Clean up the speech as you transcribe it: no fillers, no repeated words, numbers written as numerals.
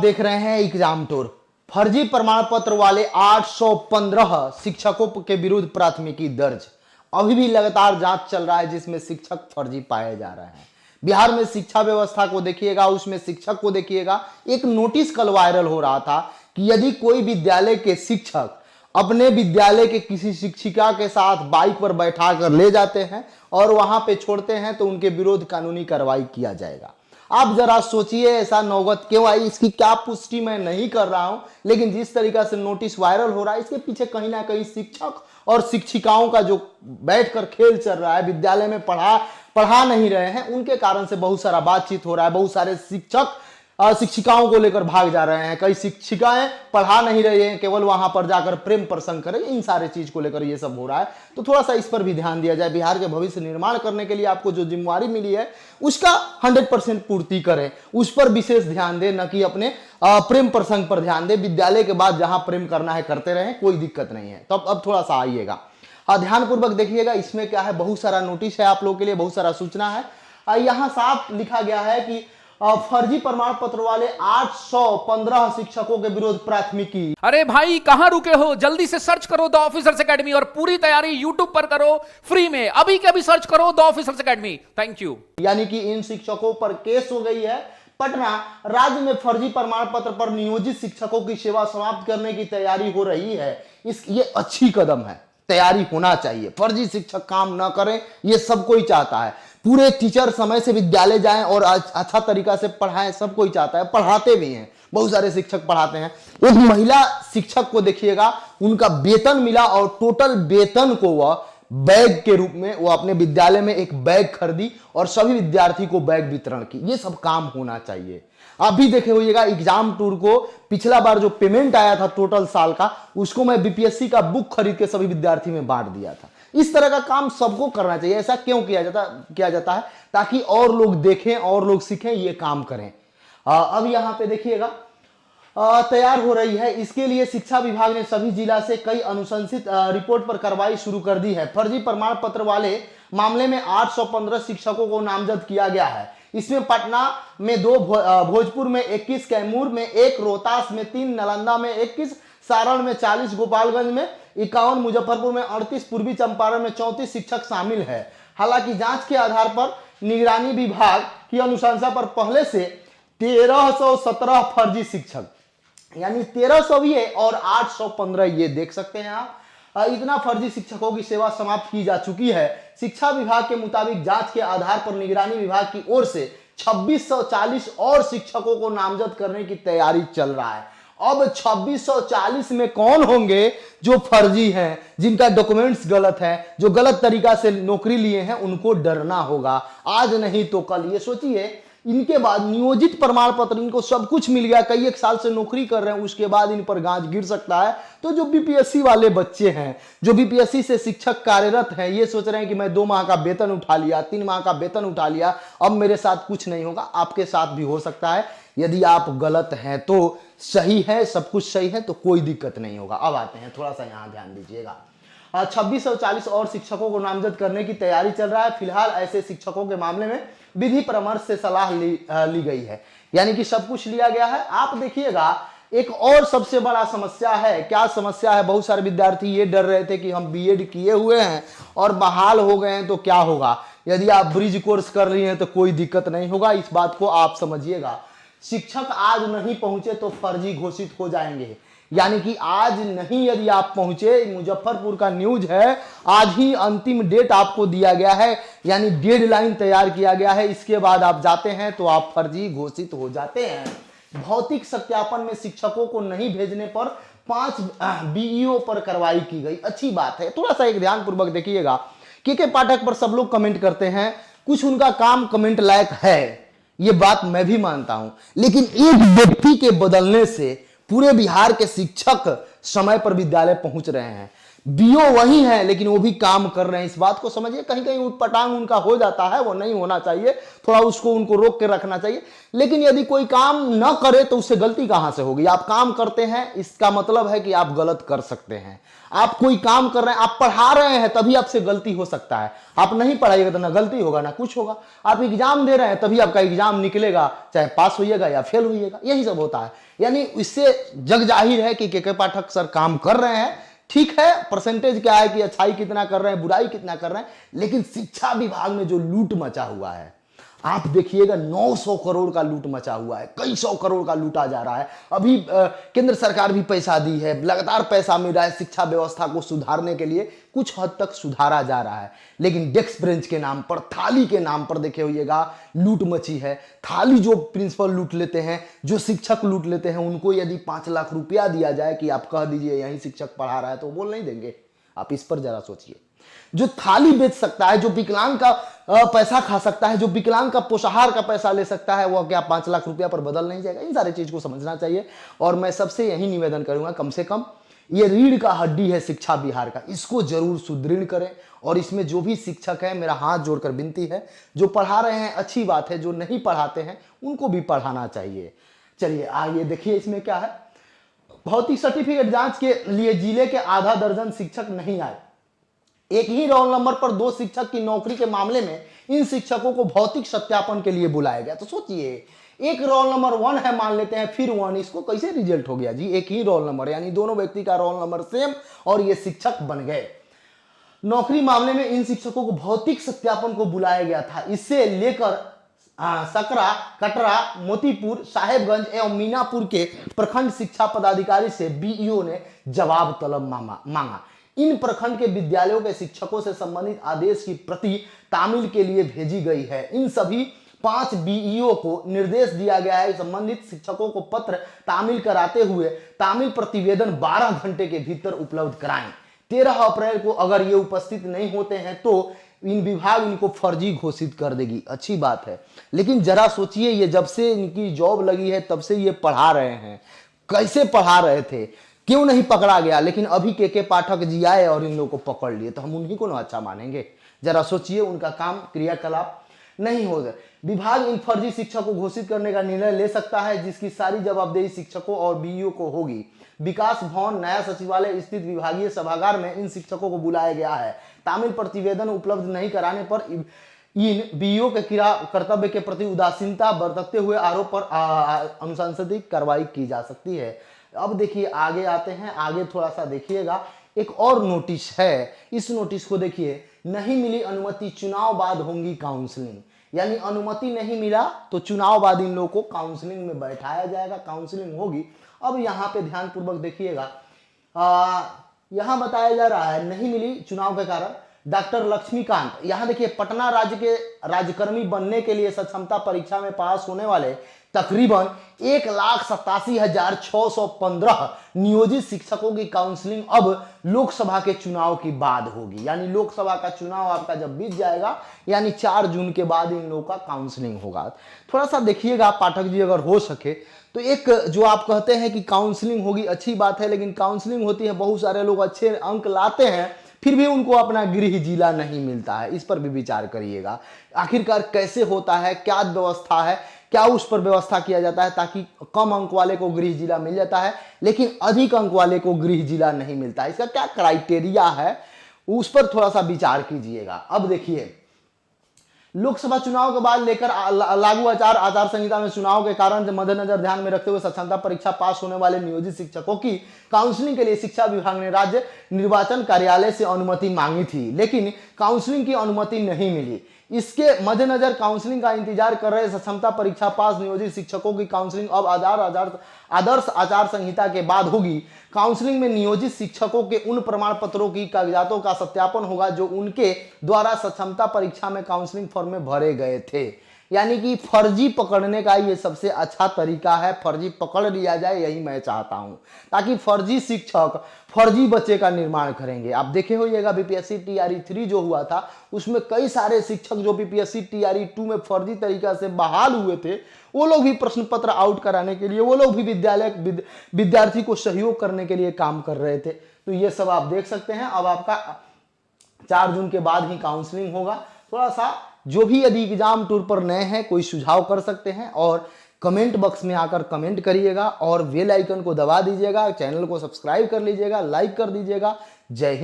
देख रहे हैं एग्जाम टूर। फर्जी प्रमाण पत्र वाले 815 शिक्षकों के विरुद्ध प्राथमिकी दर्ज। अभी भी लगातार जांच चल रहा है जिसमें शिक्षक फर्जी पाए जा रहे हैं। बिहार में शिक्षा व्यवस्था को देखिएगा, उसमें शिक्षक को देखिएगा। एक नोटिस कल वायरल हो रहा था कि यदि कोई विद्यालय के शिक्षक अपने विद्यालय के किसी शिक्षिका के साथ बाइक पर बैठा कर ले जाते हैं और वहां पे छोड़ते हैं तो उनके विरुद्ध कानूनी कार्रवाई किया जाएगा। आप जरा सोचिए ऐसा नौबत क्यों आई। इसकी क्या पुष्टि मैं नहीं कर रहा हूं, लेकिन जिस तरीका से नोटिस वायरल हो रहा है इसके पीछे कहीं ना कहीं शिक्षक और शिक्षिकाओं का जो बैठकर खेल चल रहा है, विद्यालय में पढ़ा नहीं रहे हैं, उनके कारण से बहुत सारा बातचीत हो रहा है। बहुत सारे शिक्षक शिक्षिकाओं को लेकर भाग जा रहे हैं, कई शिक्षिकाएं पढ़ा नहीं रही हैं, केवल वहां पर जाकर प्रेम प्रसंग करें। इन सारे चीज को लेकर ये सब हो रहा है, तो थोड़ा सा इस पर भी ध्यान दिया जाए। बिहार के भविष्य निर्माण करने के लिए आपको जो जिम्मेवारी मिली है उसका 100% पूर्ति करें, उस पर विशेष ध्यान दें, न कि अपने प्रेम प्रसंग पर ध्यान दें। विद्यालय के बाद जहां प्रेम करना है करते रहें, कोई दिक्कत नहीं है। तो अब थोड़ा सा आइएगा, ध्यानपूर्वक देखिएगा। इसमें क्या है, बहुत सारा नोटिस है आप लोगों के लिए, बहुत सारा सूचना है। यहां साफ लिखा गया है कि फर्जी प्रमाण पत्र वाले 815 शिक्षकों के विरुद्ध प्राथमिकी। अरे भाई कहां रुके हो, जल्दी से सर्च करो द ऑफिसर्स एकेडमी और पूरी तैयारी यूट्यूब पर करो फ्री में। अभी के अभी सर्च करो the officers academy. Thank you. यानी कि इन शिक्षकों पर केस हो गई है। पटना राज्य में फर्जी प्रमाण पत्र पर नियोजित शिक्षकों की सेवा समाप्त करने की तैयारी हो रही है। ये अच्छी कदम है, तैयारी होना चाहिए। फर्जी शिक्षक काम ना करें, ये सब कोई चाहता है। पूरे टीचर समय से विद्यालय जाएं और अच्छा तरीका से पढ़ाएं, सब कोई चाहता है। पढ़ाते भी हैं, बहुत सारे शिक्षक पढ़ाते हैं। एक महिला शिक्षक को देखिएगा, उनका वेतन मिला और टोटल वेतन को वह बैग के रूप में वो अपने विद्यालय में एक बैग खरीदी और सभी विद्यार्थी को बैग वितरण की। ये सब काम होना चाहिए। आप भी देखे होइएगा एग्जाम टूर को, पिछला बार जो पेमेंट आया था टोटल साल का, उसको मैं बीपीएससी का बुक खरीद के सभी विद्यार्थी में बांट दिया था। इस तरह का काम सबको करना चाहिए। ऐसा क्यों किया जाता है? ताकि और लोग देखें और लोग सीखें, ये काम करें। अब यहां पे देखिएगा तैयार हो रही है। इसके लिए शिक्षा विभाग ने सभी जिला से कई अनुशंसित रिपोर्ट पर कार्रवाई शुरू कर दी है। फर्जी प्रमाण पत्र वाले मामले में 815 शिक्षकों को नामजद किया गया है। इसमें पटना में 2, भोजपुर में 21, कैमूर में 1, रोहतास में 3, नालंदा में 21, सारण में 40, गोपालगंज में 51, मुजफ्फरपुर में 38, पूर्वी चंपारण में 34 शिक्षक शामिल है। हालांकि जांच के आधार पर निगरानी विभाग की अनुशंसा पर पहले से 1317 फर्जी शिक्षक, यानी 1300 भी है और 815 ये देख सकते हैं आप। इतना फर्जी शिक्षकों की सेवा समाप्त की जा चुकी है। शिक्षा विभाग के मुताबिक जांच के आधार पर निगरानी विभाग की ओर से 2640 और शिक्षकों को नामजद करने की तैयारी चल रहा है। अब 2640 में कौन होंगे जो फर्जी हैं, जिनका डॉक्यूमेंट्स गलत है, जो गलत तरीका से नौकरी लिए हैं, उनको डरना होगा। आज नहीं तो कल। ये सोचिए, इनके बाद नियोजित प्रमाण पत्र, इनको सब कुछ मिल गया, कई एक साल से नौकरी कर रहे हैं, उसके बाद इन पर गांज गिर सकता है। तो जो बीपीएससी वाले बच्चे हैं, जो बीपीएससी से शिक्षक कार्यरत हैं, ये सोच रहे हैं कि मैं 2 माह का वेतन उठा लिया, 3 माह का वेतन उठा लिया, अब मेरे साथ कुछ नहीं होगा। आपके साथ भी हो सकता है। यदि आप गलत हैं तो सही है, सब कुछ सही है तो कोई दिक्कत नहीं होगा। अब आते हैं, थोड़ा सा यहाँ ध्यान दीजिएगा। 2640 और शिक्षकों को नामजद करने की तैयारी चल रहा है। फिलहाल ऐसे शिक्षकों के मामले में विधि परामर्श से सलाह ली गई है, यानी कि सब कुछ लिया गया है। आप देखिएगा, एक और सबसे बड़ा समस्या है। क्या समस्या है? बहुत सारे विद्यार्थी ये डर रहे थे कि हम बीएड किए हुए हैं और बहाल हो गए हैं तो क्या होगा। यदि आप ब्रिज कोर्स कर रही हैं तो कोई दिक्कत नहीं होगा, इस बात को आप समझिएगा। शिक्षक आज नहीं पहुंचे तो फर्जी घोषित हो जाएंगे, यानी कि आज नहीं यदि आप पहुंचे, मुजफ्फरपुर का न्यूज है, आज ही अंतिम डेट आपको दिया गया है, यानी डेडलाइन तैयार किया गया है। इसके बाद आप जाते हैं तो आप फर्जी घोषित हो जाते हैं। भौतिक सत्यापन में शिक्षकों को नहीं भेजने पर 5 बीईओ पर कार्रवाई की गई। अच्छी बात है। थोड़ा सा एक ध्यानपूर्वक देखिएगा। के पाठक पर सब लोग कमेंट करते हैं, कुछ उनका काम कमेंट लायक है, ये बात मैं भी मानता हूं, लेकिन एक व्यक्ति के बदलने से पूरे बिहार के शिक्षक समय पर विद्यालय पहुंच रहे हैं। बीओ वही है लेकिन वो भी काम कर रहे हैं, इस बात को समझिए। कहीं कहीं उटपटांग उनका हो जाता है, वो नहीं होना चाहिए, थोड़ा उसको उनको रोक के रखना चाहिए। लेकिन यदि कोई काम न करे तो उससे गलती कहां से होगी? आप काम करते हैं, इसका मतलब है कि आप गलत कर सकते हैं। आप कोई काम कर रहे हैं, आप पढ़ा रहे हैं, तभी आपसे गलती हो सकता है। आप नहीं पढ़ाइएगा तो ना गलती होगा ना कुछ होगा। आप एग्जाम दे रहे हैं, तभी आपका एग्जाम निकलेगा, चाहे पास होइएगा या फेल होइएगा, यही सब होता है। यानी इससे जग जाहिर है कि के पाठक सर काम कर रहे हैं। ठीक है, परसेंटेज क्या है कि अच्छाई कितना कर रहे हैं, बुराई कितना कर रहे हैं, लेकिन शिक्षा विभाग में जो लूट मचा हुआ है, आप देखिएगा 900 करोड़ का लूट मचा हुआ है, कई सौ करोड़ का लूटा जा रहा है। अभी केंद्र सरकार भी पैसा दी है, लगातार पैसा मिल रहा है, शिक्षा व्यवस्था को सुधारने के लिए कुछ हद तक सुधारा जा रहा है, लेकिन डेस्क बेंच के नाम पर, थाली के नाम पर देखे होइएगा लूट मची है। थाली जो प्रिंसिपल लूट लेते हैं, जो शिक्षक लूट लेते हैं, उनको यदि 5 लाख रुपया दिया जाए कि आप कह दीजिए यहीं शिक्षक पढ़ा रहा है, तो बोल नहीं देंगे? आप इस पर जरा सोचिए। जो थाली बेच सकता है, जो विकलांग का पैसा खा सकता है, जो विकलांग का पोषाहार का पैसा ले सकता है, वो क्या 5 लाख रुपया पर बदल नहीं जाएगा? इन सारी चीज को समझना चाहिए। और मैं सबसे यही निवेदन करूंगा, कम से कम ये रीढ़ का हड्डी है शिक्षा बिहार का, इसको जरूर सुदृढ़ करें। और इसमें जो भी शिक्षक है, मेरा हाथ जोड़कर विनती है, जो पढ़ा रहे हैं अच्छी बात है, जो नहीं पढ़ाते हैं उनको भी पढ़ाना चाहिए। चलिए आइए देखिए इसमें क्या है। भौतिक सर्टिफिकेट जांच के लिए जिले के आधा दर्जन शिक्षक नहीं आए। एक ही रोल नंबर पर 2 शिक्षक की नौकरी के मामले में इन शिक्षकों को भौतिक सत्यापन के लिए बुलाया गया। तो सोचिए, एक रोल नंबर 1 है मान लेते हैं, फिर 1, इसको कैसे रिजल्ट हो गया जी? एक ही रोल नंबर, यानी दोनों व्यक्ति का रोल नंबर सेम और ये शिक्षक बन गए। नौकरी मामले में इन शिक्षकों को भौतिक सत्यापन को बुलाया गया था। इससे लेकर सकरा, कटरा, मोतीपुर, साहेबगंज एवं मीनापुर के प्रखंड शिक्षा पदाधिकारी से बीईओ ने जवाब तलब मांगा। इन प्रखंड के विद्यालयों के शिक्षकों से संबंधित आदेश की प्रति तामील के लिए भेजी गई है। इन सभी 5 बीईओ को निर्देश दिया गया है संबंधित शिक्षकों को पत्र तामील कराते हुए तामील प्रतिवेदन 12 घंटे के भीतर उपलब्ध कराएं। 13 अप्रैल को अगर ये उपस्थित नहीं होते हैं तो इन विभाग इनको फर्जी घोषित कर देगी। अच्छी बात है, लेकिन जरा सोचिए, ये जब से इनकी जॉब लगी है तब से ये पढ़ा रहे हैं, कैसे पढ़ा रहे थे, क्यों नहीं पकड़ा गया? लेकिन अभी के पाठक जी आए और इन लोगों को पकड़ लिए, तो हम उन्हीं को ना अच्छा मानेंगे? जरा सोचिए, उनका काम क्रियाकलाप नहीं होगा। विभाग इन फर्जी शिक्षक को घोषित करने का निर्णय ले सकता है, जिसकी सारी जवाबदेही शिक्षकों और बीईओ को होगी। विकास भवन नया सचिवालय स्थित विभागीय सभागार में इन शिक्षकों को बुलाया गया है। तामील प्रतिवेदन उपलब्ध नहीं कराने पर इन बीईओ के कर्तव्य के प्रति उदासीनता बरतते हुए आरोप पर अनुशासनिक कार्रवाई की जा सकती है। अब देखिए आगे आते हैं, आगे थोड़ा सा देखिएगा। एक और नोटिस है, इस नोटिस को देखिए। नहीं मिली अनुमति, चुनाव बाद होंगी काउंसलिंग। यानी अनुमति नहीं मिला तो चुनाव बाद इन लोगों को काउंसलिंग में बैठाया जाएगा, काउंसलिंग होगी। अब यहाँ पे ध्यानपूर्वक देखिएगा, यहाँ बताया जा रहा है नहीं मिली चुनाव के कारण। डॉक्टर लक्ष्मीकांत, यहाँ देखिए, पटना राज्य के राज्यकर्मी बनने के लिए सक्षमता परीक्षा में पास होने वाले तकरीबन 1,87,615 नियोजित शिक्षकों की काउंसलिंग अब लोकसभा के चुनाव के बाद होगी। यानी लोकसभा का चुनाव आपका जब बीत जाएगा, यानी 4 जून के बाद इन लोगों का काउंसलिंग होगा। थोड़ा सा देखिएगा पाठक जी, अगर हो सके तो एक जो आप कहते हैं कि काउंसलिंग होगी, अच्छी बात है, लेकिन काउंसलिंग होती है, बहुत सारे लोग अच्छे अंक लाते हैं, फिर भी उनको अपना गृह जिला नहीं मिलता है। इस पर भी विचार करिएगा, आखिरकार कैसे होता है, क्या व्यवस्था है, क्या उस पर व्यवस्था किया जाता है ताकि कम अंक वाले को गृह जिला मिल जाता है लेकिन अधिक अंक वाले को गृह जिला नहीं मिलता है। इसका क्या क्राइटेरिया है, उस पर थोड़ा सा विचार कीजिएगा। अब देखिए, लोकसभा चुनाव के बाद लेकर लागू आचार संहिता में चुनाव के कारण मद्देनजर ध्यान में रखते हुए सक्षमता परीक्षा पास होने वाले नियोजित शिक्षकों की काउंसलिंग के लिए शिक्षा विभाग ने राज्य निर्वाचन कार्यालय से अनुमति मांगी थी, लेकिन काउंसलिंग की अनुमति नहीं मिली। इसके मद्देनजर काउंसलिंग का इंतजार कर रहे सक्षमता परीक्षा पास नियोजित शिक्षकों की काउंसलिंग अब आदर्श आचार संहिता के बाद होगी। काउंसलिंग में नियोजित शिक्षकों के उन प्रमाण पत्रों की कागजातों का सत्यापन होगा जो उनके द्वारा सक्षमता परीक्षा में काउंसलिंग फॉर्म में भरे गए थे। यानी कि फर्जी पकड़ने का ये सबसे अच्छा तरीका है, फर्जी पकड़ लिया जाए, यही मैं चाहता हूं, ताकि फर्जी शिक्षक फर्जी बच्चे का निर्माण करेंगे। आप देखे होइएगा बीपीएससी टीआरई 3 जो हुआ था, उसमें कई सारे शिक्षक जो बीपीएससी टीआरई 2 में फर्जी तरीका से बहाल हुए थे, वो लोग भी प्रश्न पत्र आउट कराने के लिए, वो लोग भी विद्यार्थी को सहयोग करने के लिए काम कर रहे थे। तो ये सब आप देख सकते हैं। अब आपका 4 जून के बाद ही काउंसलिंग होगा। थोड़ा सा जो भी यदि एग्जाम टूर पर नए हैं, कोई सुझाव कर सकते हैं और कमेंट बॉक्स में आकर कमेंट करिएगा और बेल आइकन को दबा दीजिएगा, चैनल को सब्सक्राइब कर लीजिएगा, लाइक कर दीजिएगा। जय हिंद।